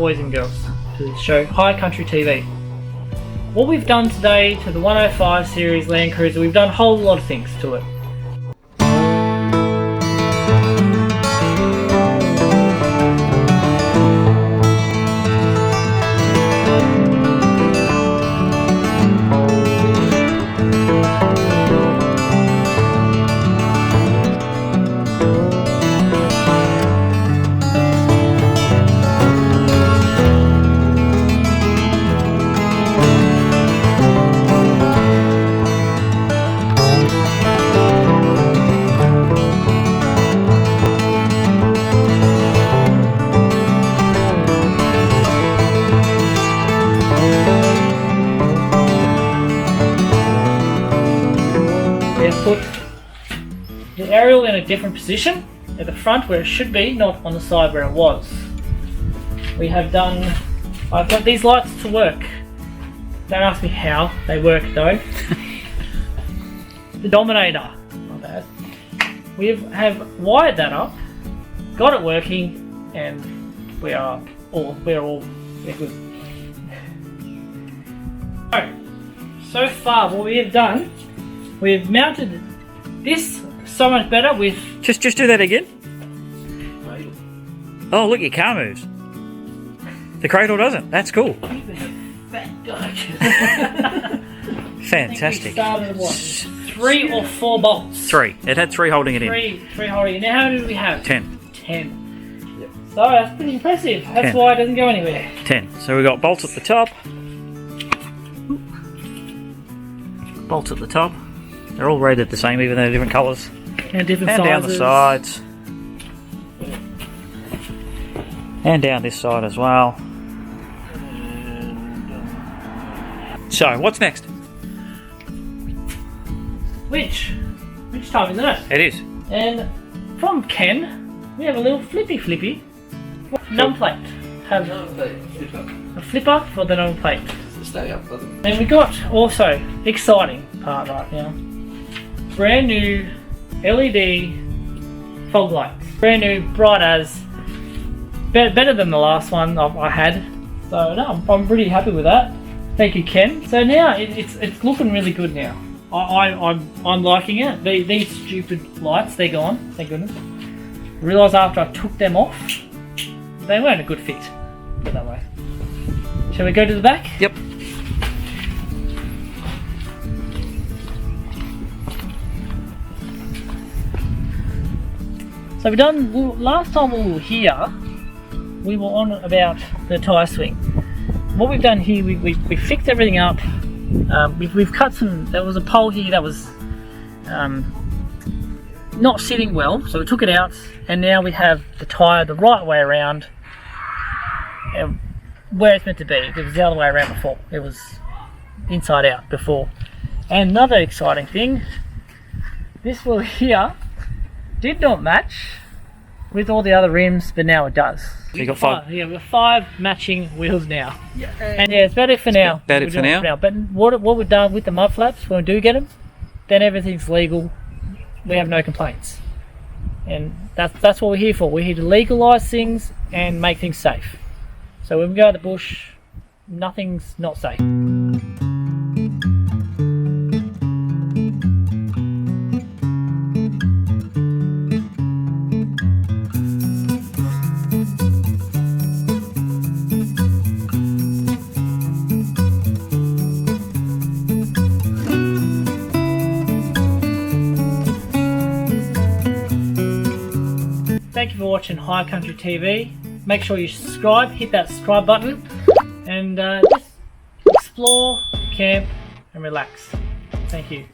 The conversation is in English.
boys and girls to the show High Country TV. What we've done today to the 105 series Landcruiser, we've done a whole lot of things to it. Put the aerial in a different position at the front where it should be, not on the side where it was. We have done, I've got these lights to work. Don't ask me how they work though. The Dominator, not bad. We have wired that up, got it working, and we're good. So far what we have done, we've mounted this so much better with... Just do that again. Oh, look, your car moves. The cradle doesn't. That's cool. Fantastic. Started at what? 3 or 4 bolts? 3. It had 3 holding it in. 3 holding it. Now how many do we have? 10. 10. Yep. So that's pretty impressive. That's 10. Why it doesn't go anywhere. 10. So we've got bolts at the top. Bolts at the top. They're all rated the same, even though they're different colours. And different and sizes. Down the sides. And down this side as well. So, what's next? Winch time, isn't it? It is. And from Ken, we have a little flippy numb plate. Have a flipper for the numb plate. Stay up, brother. And we got also exciting part right now. Brand new LED fog lights. Brand new, bright as, better than the last one I had. So no, I'm pretty happy with that. Thank you, Ken. So now it's looking really good now. I'm liking it. These stupid lights, they're gone. Thank goodness. I realised after I took them off, they weren't a good fit. Put it that way. Shall we go to the back? Yep. So we've done, last time we were here, we were on about the tyre swing. What we've done here, we fixed everything up. We've cut some, there was a pole here that was not sitting well, so we took it out, and now we have the tyre the right way around, where it's meant to be. It was the other way around before. It was inside out before. And another exciting thing, this wheel here did not match with all the other rims, but now it does. So you got 5? Yeah, we've got 5 matching wheels now. Yeah. And yeah, it's better for now. Better for now. But what we've done with the mud flaps, when we do get them, then everything's legal. We have no complaints. And that's what we're here for. We're here to legalise things and make things safe. So when we go to the bush, nothing's not safe. Thank you for watching High Country TV. Make sure you subscribe, hit that subscribe button, and just explore, camp, and relax. Thank you.